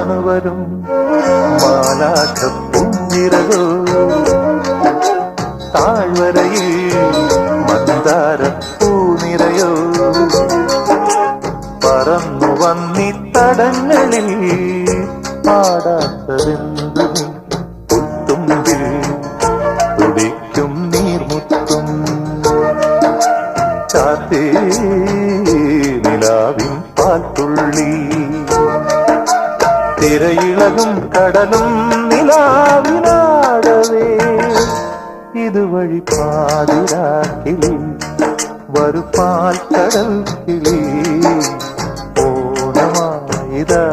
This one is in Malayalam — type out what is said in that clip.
താണുവരും മാലാഖപ്പൂഞ്ചിറകോ താഴ്വരയിൽ മന്ദാരപ്പൂനിരയോ പറന്നു വന്നിത്തടങ്ങളിൽ പാടാത്തതെന്തു പുത്തുമ്പിൽ തുടിക്കും നീർമുത്തും ചാത്തേ നിലാവിൻ പാൽത്തുള്ളി തിരയിളകും കടലും നിലാവിനാടവേ ഇതുവഴി പാതിരാക്കിളി വരുപാൽ കടൽ കിളി ഓണമായിതാ